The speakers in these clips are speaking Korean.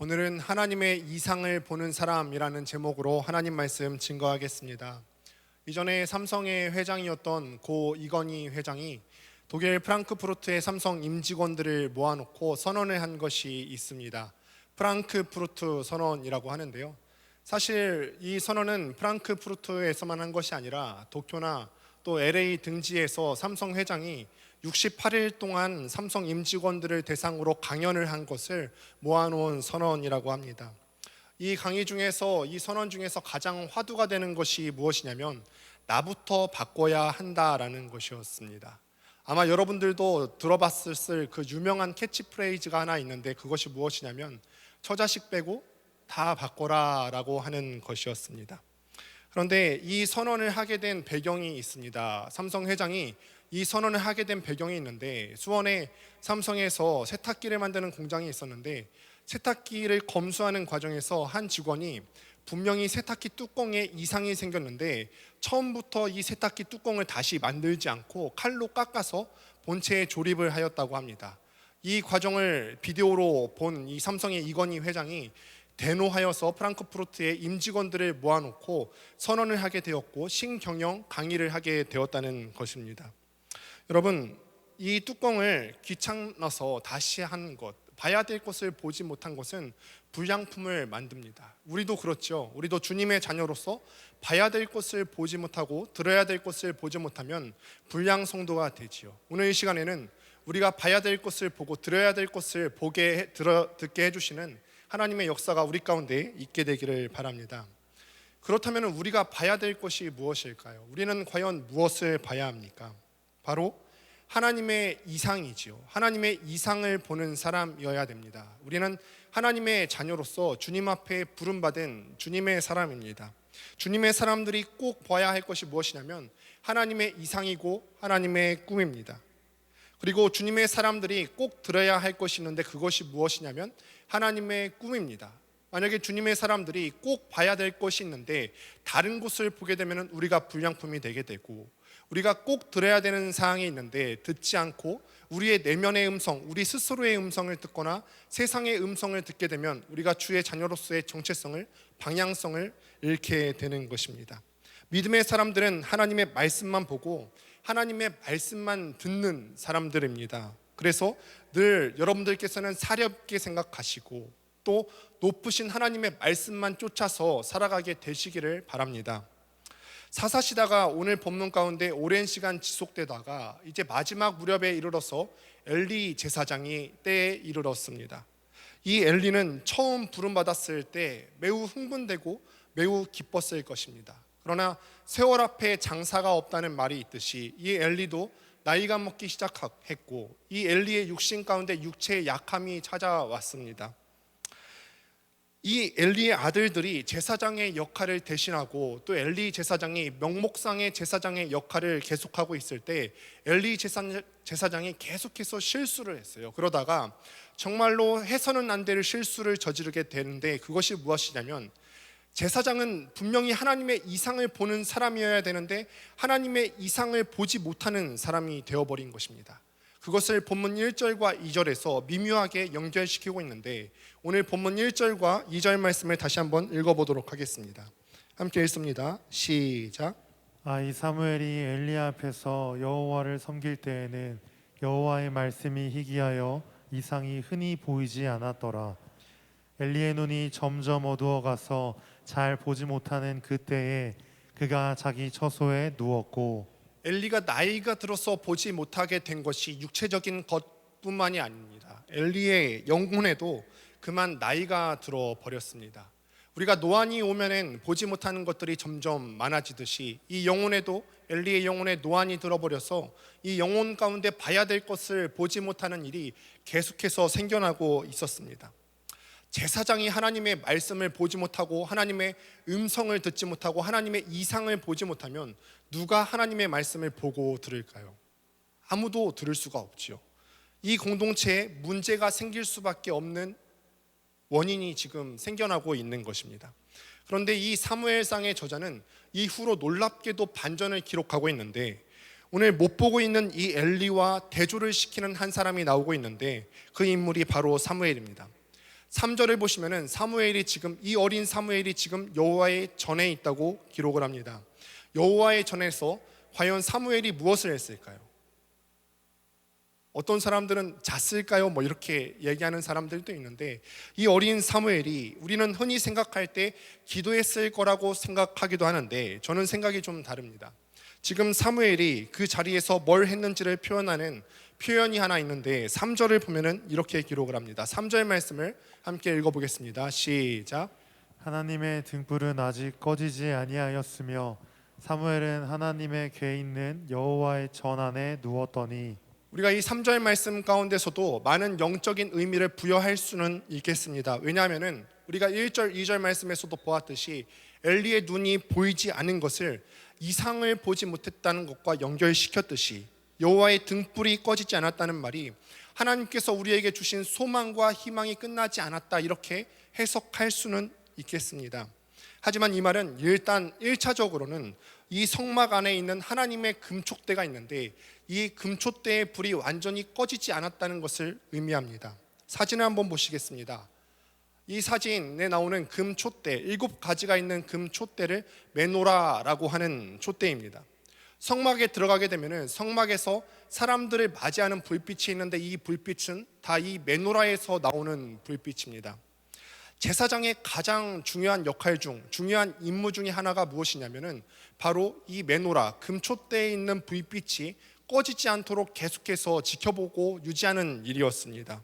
오늘은 하나님의 이상을 보는 사람이라는 제목으로 하나님 말씀 증거하겠습니다. 이전에 삼성의 회장이었던 고 이건희 회장이 독일 프랑크푸르트의 삼성 임직원들을 모아놓고 선언을 한 것이 있습니다. 프랑크푸르트 선언이라고 하는데요. 사실 이 선언은 프랑크푸르트에서만 한 것이 아니라 도쿄나 또 LA 등지에서 삼성 회장이 68일 동안 삼성 임직원들을 대상으로 강연을 한 것을 모아놓은 선언이라고 합니다. 이 강의 중에서, 이 선언 중에서 가장 화두가 되는 것이 무엇이냐면 나부터 바꿔야 한다라는 것이었습니다. 아마 여러분들도 들어봤을 그 유명한 캐치프레이즈가 하나 있는데 그것이 무엇이냐면 처자식 빼고 다 바꿔라 라고 하는 것이었습니다. 그런데 이 선언을 하게 된 배경이 있습니다. 삼성 회장이 이 선언을 하게 된 배경이 있는데, 수원에 삼성에서 세탁기를 만드는 공장이 있었는데 세탁기를 검수하는 과정에서 한 직원이 분명히 세탁기 뚜껑에 이상이 생겼는데 처음부터 이 세탁기 뚜껑을 다시 만들지 않고 칼로 깎아서 본체에 조립을 하였다고 합니다. 이 과정을 비디오로 본 이 삼성의 이건희 회장이 대노하여서 프랑크푸르트의 임직원들을 모아놓고 선언을 하게 되었고 신경영 강의를 하게 되었다는 것입니다. 여러분, 이 뚜껑을 귀찮아서 다시 한 것, 봐야 될 것을 보지 못한 것은 불량품을 만듭니다. 우리도 그렇죠. 우리도 주님의 자녀로서 봐야 될 것을 보지 못하고 들어야 될 것을 보지 못하면 불량 성도가 되지요. 오늘 이 시간에는 우리가 봐야 될 것을 보고 들어야 될 것을 듣게 해주시는 하나님의 역사가 우리 가운데 있게 되기를 바랍니다. 그렇다면 우리가 봐야 될 것이 무엇일까요? 우리는 과연 무엇을 봐야 합니까? 바로 하나님의 이상이지요. 하나님의 이상을 보는 사람이어야 됩니다. 우리는 하나님의 자녀로서 주님 앞에 부름받은 주님의 사람입니다. 주님의 사람들이 꼭 봐야 할 것이 무엇이냐면 하나님의 이상이고 하나님의 꿈입니다. 그리고 주님의 사람들이 꼭 들어야 할 것이 있는데 그것이 무엇이냐면 하나님의 꿈입니다. 만약에 주님의 사람들이 꼭 봐야 될 것이 있는데 다른 곳을 보게 되면 우리가 불량품이 되게 되고, 우리가 꼭 들어야 되는 사항이 있는데 듣지 않고 우리의 내면의 음성, 우리 스스로의 음성을 듣거나 세상의 음성을 듣게 되면 우리가 주의 자녀로서의 정체성을, 방향성을 잃게 되는 것입니다. 믿음의 사람들은 하나님의 말씀만 보고 하나님의 말씀만 듣는 사람들입니다. 그래서 늘 여러분들께서는 사렵게 생각하시고 또 높으신 하나님의 말씀만 쫓아서 살아가게 되시기를 바랍니다. 사사시다가 오늘 본문 가운데 오랜 시간 지속되다가 이제 마지막 무렵에 이르러서 엘리 제사장이 때에 이르렀습니다. 이 엘리는 처음 부름받았을 때 매우 흥분되고 매우 기뻤을 것입니다. 그러나 세월 앞에 장사가 없다는 말이 있듯이 이 엘리도 나이가 먹기 시작했고 이 엘리의 육신 가운데 육체의 약함이 찾아왔습니다. 이 엘리의 아들들이 제사장의 역할을 대신하고 또 엘리 제사장이 명목상의 제사장의 역할을 계속하고 있을 때 엘리 제사장이 계속해서 실수를 했어요. 그러다가 정말로 해서는 안 될 실수를 저지르게 되는데 그것이 무엇이냐면 제사장은 분명히 하나님의 이상을 보는 사람이어야 되는데 하나님의 이상을 보지 못하는 사람이 되어버린 것입니다. 그것을 본문 1절과 2절에서 미묘하게 연결시키고 있는데 오늘 본문 1절과 2절 말씀을 다시 한번 읽어보도록 하겠습니다. 함께 읽습니다. 시작. 이 사무엘이 엘리 앞에서 여호와를 섬길 때에는 여호와의 말씀이 희귀하여 이상이 흔히 보이지 않았더라. 엘리의 눈이 점점 어두워가서 잘 보지 못하는 그때에 그가 자기 처소에 누웠고, 엘리가 나이가 들어서 보지 못하게 된 것이 육체적인 것뿐만이 아닙니다. 엘리의 영혼에도 그만 나이가 들어 버렸습니다. 우리가 노안이 오면은 보지 못하는 것들이 점점 많아지듯이 이 영혼에도, 엘리의 영혼에 노안이 들어버려서 이 영혼 가운데 봐야 될 것을 보지 못하는 일이 계속해서 생겨나고 있었습니다. 제사장이 하나님의 말씀을 보지 못하고 하나님의 음성을 듣지 못하고 하나님의 이상을 보지 못하면 누가 하나님의 말씀을 보고 들을까요? 아무도 들을 수가 없지요. 이 공동체에 문제가 생길 수밖에 없는 원인이 지금 생겨나고 있는 것입니다. 그런데 이 사무엘상의 저자는 이후로 놀랍게도 반전을 기록하고 있는데 오늘 못 보고 있는 이 엘리와 대조를 시키는 한 사람이 나오고 있는데 그 인물이 바로 사무엘입니다. 3절을 보시면은 이 어린 사무엘이 지금 여호와의 전에 있다고 기록을 합니다. 여호와의 전에서 과연 사무엘이 무엇을 했을까요? 어떤 사람들은 잤을까요? 이렇게 얘기하는 사람들도 있는데, 이 어린 사무엘이 우리는 흔히 생각할 때 기도했을 거라고 생각하기도 하는데, 저는 생각이 좀 다릅니다. 지금 사무엘이 그 자리에서 뭘 했는지를 표현하는 표현이 하나 있는데, 3절을 보면은 이렇게 기록을 합니다. 3절 말씀을 함께 읽어보겠습니다. 시작. 하나님의 등불은 아직 꺼지지 아니하였으며 사무엘은 하나님의 궤 있는 여호와의 전 안에 누웠더니. 우리가 이 3절 말씀 가운데서도 많은 영적인 의미를 부여할 수는 있겠습니다. 왜냐하면 우리가 1절, 2절 말씀에서도 보았듯이 엘리의 눈이 보이지 않은 것을 이상을 보지 못했다는 것과 연결시켰듯이, 여호와의 등불이 꺼지지 않았다는 말이 하나님께서 우리에게 주신 소망과 희망이 끝나지 않았다, 이렇게 해석할 수는 있겠습니다. 하지만 이 말은 일단 1차적으로는 이 성막 안에 있는 하나님의 금촉대가 있는데, 이 금촉대의 불이 완전히 꺼지지 않았다는 것을 의미합니다. 사진을 한번 보시겠습니다. 이 사진에 나오는 금촉대, 7가지가 있는 금촉대를 메노라라고 하는 촉대입니다. 성막에 들어가게 되면 성막에서 사람들을 맞이하는 불빛이 있는데, 이 불빛은 다 이 메노라에서 나오는 불빛입니다. 제사장의 가장 중요한 역할 중 중요한 임무 중에 하나가 무엇이냐면은 바로 이 메노라, 금촉대에 있는 불빛이 꺼지지 않도록 계속해서 지켜보고 유지하는 일이었습니다.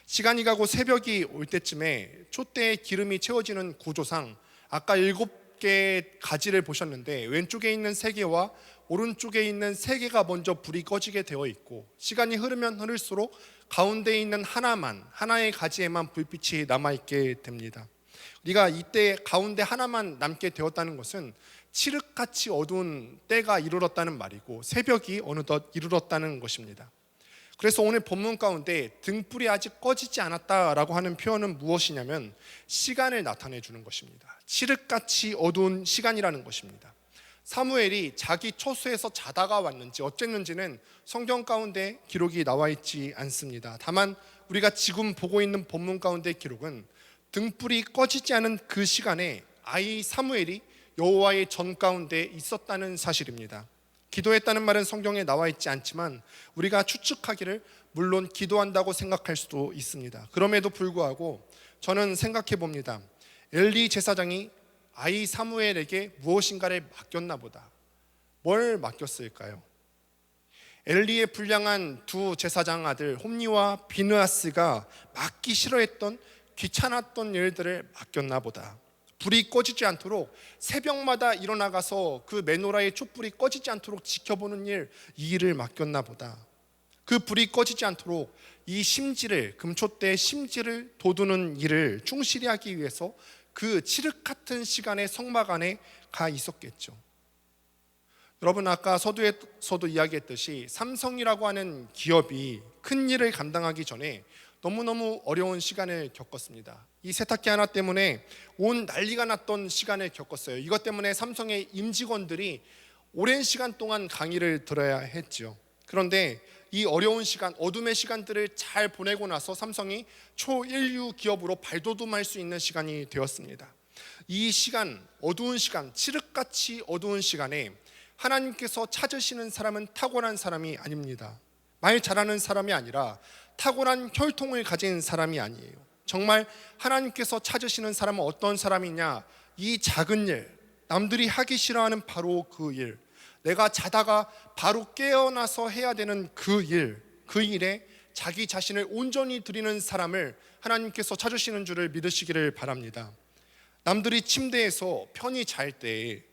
시간이 가고 새벽이 올 때쯤에 촛대에 기름이 채워지는 구조상 아까 7개의 가지를 보셨는데, 왼쪽에 있는 3개와 오른쪽에 있는 3개가 먼저 불이 꺼지게 되어 있고, 시간이 흐르면 흐를수록 가운데에 있는 하나의 가지에만 불빛이 남아있게 됩니다. 우리가 이때 가운데 하나만 남게 되었다는 것은 칠흑같이 어두운 때가 이르렀다는 말이고, 새벽이 어느덧 이르렀다는 것입니다. 그래서 오늘 본문 가운데 등불이 아직 꺼지지 않았다라고 하는 표현은 무엇이냐면 시간을 나타내 주는 것입니다. 칠흑같이 어두운 시간이라는 것입니다. 사무엘이 자기 처소에서 자다가 왔는지 어쨌는지는 성경 가운데 기록이 나와 있지 않습니다. 다만 우리가 지금 보고 있는 본문 가운데 기록은 등불이 꺼지지 않은 그 시간에 아이 사무엘이 여호와의 전 가운데 있었다는 사실입니다. 기도했다는 말은 성경에 나와 있지 않지만 우리가 추측하기를 물론 기도한다고 생각할 수도 있습니다. 그럼에도 불구하고 저는 생각해 봅니다. 엘리 제사장이 아이 사무엘에게 무엇인가를 맡겼나 보다. 뭘 맡겼을까요? 엘리의 불량한 두 제사장 아들 홈니와 비느하스가 맡기 싫어했던 귀찮았던 일들을 맡겼나 보다. 불이 꺼지지 않도록 새벽마다 일어나가서 그 메노라의 촛불이 꺼지지 않도록 지켜보는 이 일을 맡겼나 보다. 그 불이 꺼지지 않도록 이 심지를, 금촛대의 심지를 돋우는 일을 충실히 하기 위해서 그 칠흑 같은 시간에 성막 안에 가 있었겠죠. 여러분, 아까 서두에서도 이야기했듯이 삼성이라고 하는 기업이 큰 일을 감당하기 전에 너무너무 어려운 시간을 겪었습니다. 이 세탁기 하나 때문에 온 난리가 났던 시간을 겪었어요. 이것 때문에 삼성의 임직원들이 오랜 시간 동안 강의를 들어야 했죠. 그런데 이 어려운 시간, 어둠의 시간들을 잘 보내고 나서 삼성이 초일류 기업으로 발돋움할 수 있는 시간이 되었습니다. 이 시간, 어두운 시간, 칠흑같이 어두운 시간에 하나님께서 찾으시는 사람은 탁월한 사람이 아닙니다. 말 잘하는 사람이 아니라 탁월한 혈통을 가진 사람이 아니에요. 정말 하나님께서 찾으시는 사람은 어떤 사람이냐? 이 작은 일, 남들이 하기 싫어하는 바로 그 일, 내가 자다가 바로 깨어나서 해야 되는 그 일에 자기 자신을 온전히 드리는 사람을 하나님께서 찾으시는 줄을 믿으시기를 바랍니다. 남들이 침대에서 편히 잘 때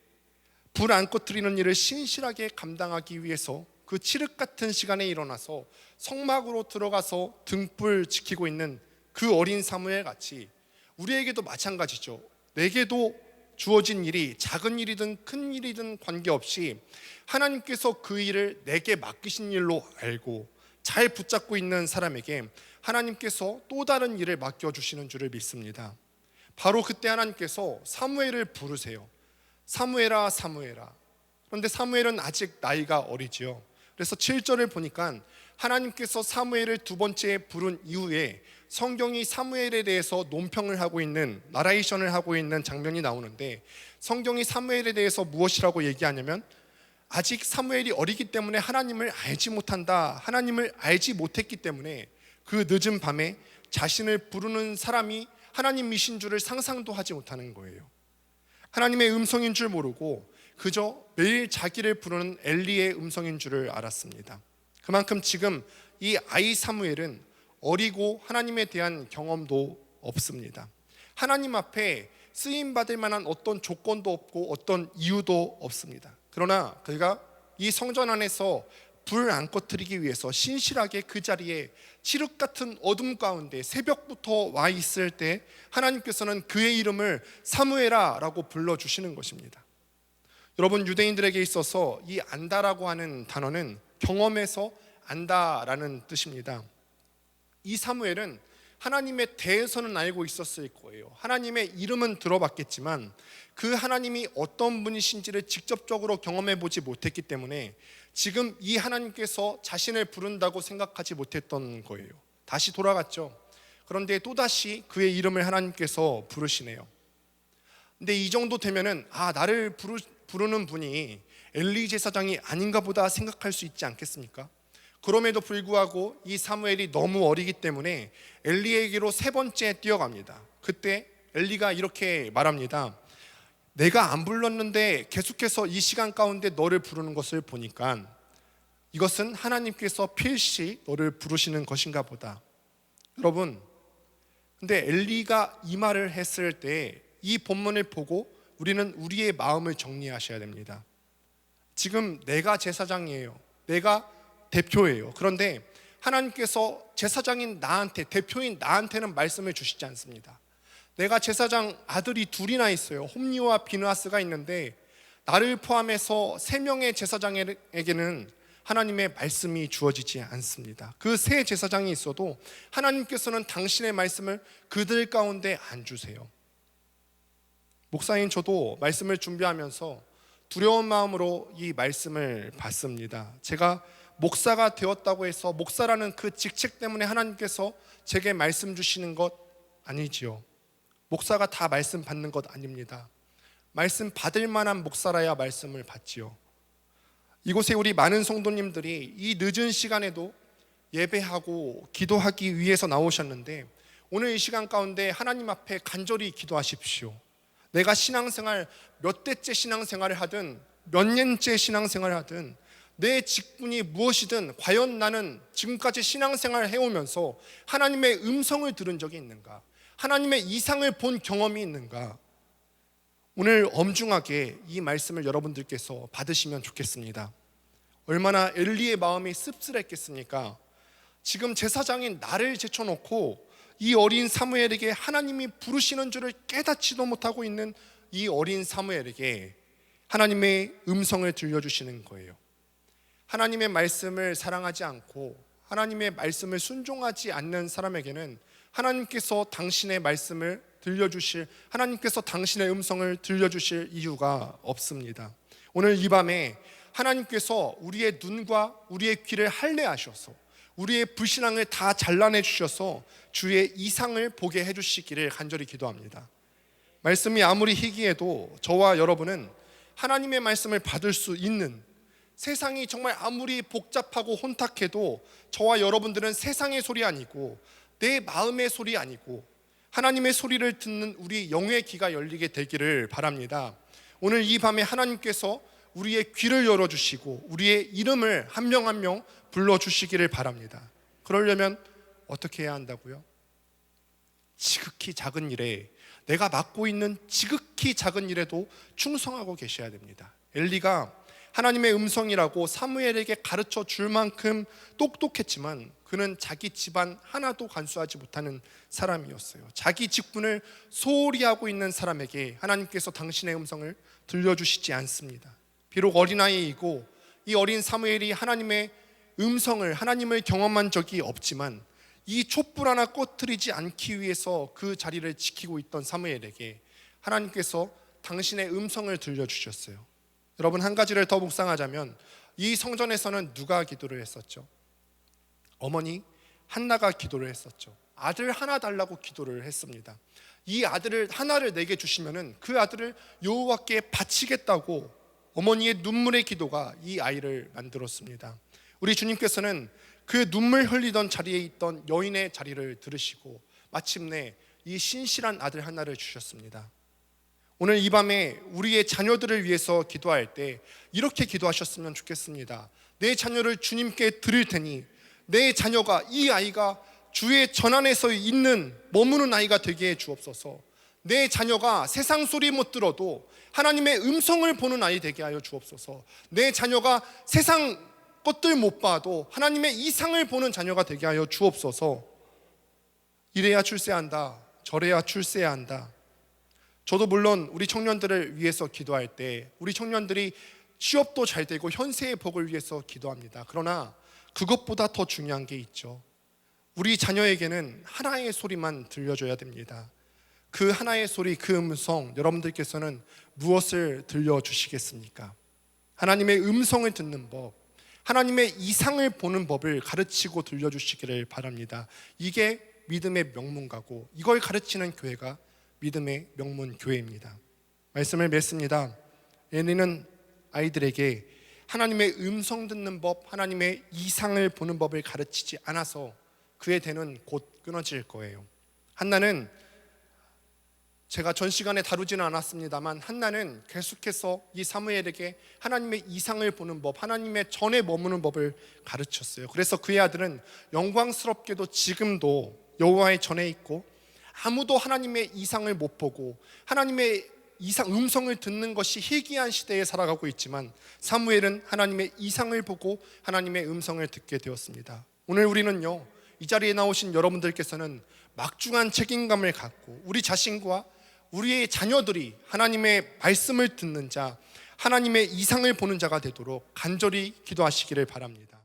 불 안 꺼뜨리는 일을 신실하게 감당하기 위해서 그 칠흑 같은 시간에 일어나서 성막으로 들어가서 등불 지키고 있는 그 어린 사무엘 같이 우리에게도 마찬가지죠. 내게도 주어진 일이 작은 일이든 큰 일이든 관계없이 하나님께서 그 일을 내게 맡기신 일로 알고 잘 붙잡고 있는 사람에게 하나님께서 또 다른 일을 맡겨주시는 줄을 믿습니다. 바로 그때 하나님께서 사무엘을 부르세요. 사무엘아, 사무엘아. 그런데 사무엘은 아직 나이가 어리지요. 그래서 7절을 보니까 하나님께서 사무엘을 두 번째 부른 이후에 성경이 사무엘에 대해서 논평을 하고 있는, 나레이션을 하고 있는 장면이 나오는데, 성경이 사무엘에 대해서 무엇이라고 얘기하냐면 아직 사무엘이 어리기 때문에 하나님을 알지 못한다, 하나님을 알지 못했기 때문에 그 늦은 밤에 자신을 부르는 사람이 하나님이신 줄을 상상도 하지 못하는 거예요. 하나님의 음성인 줄 모르고 그저 매일 자기를 부르는 엘리의 음성인 줄을 알았습니다. 그만큼 지금 이 아이 사무엘은 어리고 하나님에 대한 경험도 없습니다. 하나님 앞에 쓰임받을 만한 어떤 조건도 없고 어떤 이유도 없습니다. 그러나 그가 이 성전 안에서 불 안 꺼뜨리기 위해서 신실하게 그 자리에 칠흑 같은 어둠 가운데 새벽부터 와 있을 때 하나님께서는 그의 이름을 사무엘아 라고 불러주시는 것입니다. 여러분, 유대인들에게 있어서 이 안다라고 하는 단어는 경험에서 안다라는 뜻입니다. 이 사무엘은 하나님에 대해서는 알고 있었을 거예요. 하나님의 이름은 들어봤겠지만 그 하나님이 어떤 분이신지를 직접적으로 경험해 보지 못했기 때문에 지금 이 하나님께서 자신을 부른다고 생각하지 못했던 거예요. 다시 돌아갔죠. 그런데 또다시 그의 이름을 하나님께서 부르시네요. 근데 이 정도 되면은 나를 부르는 분이 엘리 제사장이 아닌가 보다 생각할 수 있지 않겠습니까? 그럼에도 불구하고 이 사무엘이 너무 어리기 때문에 엘리에게로 세 번째 뛰어갑니다. 그때 엘리가 이렇게 말합니다. 내가 안 불렀는데 계속해서 이 시간 가운데 너를 부르는 것을 보니까 이것은 하나님께서 필시 너를 부르시는 것인가 보다. 여러분, 근데 엘리가 이 말을 했을 때 이 본문을 보고 우리는 우리의 마음을 정리하셔야 됩니다. 지금 내가 제사장이에요. 내가 대표예요. 그런데 하나님께서 제사장인 나한테, 대표인 나한테는 말씀을 주시지 않습니다. 내가 제사장 아들이 둘이나 있어요. 홈리와 비느하스가 있는데 나를 포함해서 3명의 제사장에게는 하나님의 말씀이 주어지지 않습니다. 그 세 제사장이 있어도 하나님께서는 당신의 말씀을 그들 가운데 안 주세요. 목사인 저도 말씀을 준비하면서 두려운 마음으로 이 말씀을 받습니다. 제가 목사가 되었다고 해서 목사라는 그 직책 때문에 하나님께서 제게 말씀 주시는 것 아니지요. 목사가 다 말씀 받는 것 아닙니다. 말씀 받을 만한 목사라야 말씀을 받지요. 이곳에 우리 많은 성도님들이 이 늦은 시간에도 예배하고 기도하기 위해서 나오셨는데 오늘 이 시간 가운데 하나님 앞에 간절히 기도하십시오. 내가 신앙생활 몇 대째 신앙생활을 하든 몇 년째 신앙생활을 하든 내 직분이 무엇이든 과연 나는 지금까지 신앙생활을 해오면서 하나님의 음성을 들은 적이 있는가? 하나님의 이상을 본 경험이 있는가? 오늘 엄중하게 이 말씀을 여러분들께서 받으시면 좋겠습니다. 얼마나 엘리의 마음이 씁쓸했겠습니까? 지금 제사장인 나를 제쳐놓고 이 어린 사무엘에게 하나님이 부르시는 줄을 깨닫지도 못하고 있는 이 어린 사무엘에게 하나님의 음성을 들려주시는 거예요. 하나님의 말씀을 사랑하지 않고 하나님의 말씀을 순종하지 않는 사람에게는 하나님께서 당신의 말씀을 들려주실, 하나님께서 당신의 음성을 들려주실 이유가 없습니다. 오늘 이 밤에 하나님께서 우리의 눈과 우리의 귀를 할례하셔서 우리의 불신앙을 다 잘라내 주셔서 주의 이상을 보게 해주시기를 간절히 기도합니다. 말씀이 아무리 희귀해도 저와 여러분은 하나님의 말씀을 받을 수 있는, 세상이 정말 아무리 복잡하고 혼탁해도 저와 여러분들은 세상의 소리 아니고 내 마음의 소리 아니고 하나님의 소리를 듣는 우리 영의 귀가 열리게 되기를 바랍니다. 오늘 이 밤에 하나님께서 우리의 귀를 열어주시고 우리의 이름을 한 명 한 명 불러주시기를 바랍니다. 그러려면 어떻게 해야 한다고요? 지극히 작은 일에, 내가 맡고 있는 지극히 작은 일에도 충성하고 계셔야 됩니다. 엘리가 하나님의 음성이라고 사무엘에게 가르쳐 줄 만큼 똑똑했지만 그는 자기 집안 하나도 간수하지 못하는 사람이었어요. 자기 직분을 소홀히 하고 있는 사람에게 하나님께서 당신의 음성을 들려주시지 않습니다. 비록 어린아이이고 이 어린 사무엘이 하나님의 음성을, 하나님을 경험한 적이 없지만 이 촛불 하나 꺼뜨리지 않기 위해서 그 자리를 지키고 있던 사무엘에게 하나님께서 당신의 음성을 들려주셨어요. 여러분, 한 가지를 더 묵상하자면 이 성전에서는 누가 기도를 했었죠? 어머니 한나가 기도를 했었죠. 아들 하나 달라고 기도를 했습니다. 이 아들을 하나를 내게 주시면은 그 아들을 여호와께 바치겠다고 어머니의 눈물의 기도가 이 아이를 만들었습니다. 우리 주님께서는 그 눈물 흘리던 자리에 있던 여인의 자리를 들으시고 마침내 이 신실한 아들 하나를 주셨습니다. 오늘 이 밤에 우리의 자녀들을 위해서 기도할 때 이렇게 기도하셨으면 좋겠습니다. 내 자녀를 주님께 드릴 테니 내 자녀가, 이 아이가 주의 전안에서 있는 머무는 아이가 되게 해 주옵소서. 내 자녀가 세상 소리 못 들어도 하나님의 음성을 보는 아이 되게 하여 주옵소서. 내 자녀가 세상 것들 못 봐도 하나님의 이상을 보는 자녀가 되게 하여 주옵소서. 이래야 출세한다, 저래야 출세해야 한다. 저도 물론 우리 청년들을 위해서 기도할 때 우리 청년들이 취업도 잘 되고 현세의 복을 위해서 기도합니다. 그러나 그것보다 더 중요한 게 있죠. 우리 자녀에게는 하나의 소리만 들려줘야 됩니다. 그 하나의 소리, 그 음성, 여러분들께서는 무엇을 들려주시겠습니까? 하나님의 음성을 듣는 법, 하나님의 이상을 보는 법을 가르치고 들려주시기를 바랍니다. 이게 믿음의 명문가고 이걸 가르치는 교회가 믿음의 명문 교회입니다. 말씀을 맺습니다. 엘리는 아이들에게 하나님의 음성 듣는 법, 하나님의 이상을 보는 법을 가르치지 않아서 그의 대는 곧 끊어질 거예요. 한나는 제가 전 시간에 다루지는 않았습니다만 한나는 계속해서 이 사무엘에게 하나님의 이상을 보는 법, 하나님의 전에 머무는 법을 가르쳤어요. 그래서 그의 아들은 영광스럽게도 지금도 여호와의 전에 있고 아무도 하나님의 이상을 못 보고 하나님의 이상 음성을 듣는 것이 희귀한 시대에 살아가고 있지만 사무엘은 하나님의 이상을 보고 하나님의 음성을 듣게 되었습니다. 오늘 우리는요, 이 자리에 나오신 여러분들께서는 막중한 책임감을 갖고 우리 자신과 우리의 자녀들이 하나님의 말씀을 듣는 자, 하나님의 이상을 보는 자가 되도록 간절히 기도하시기를 바랍니다.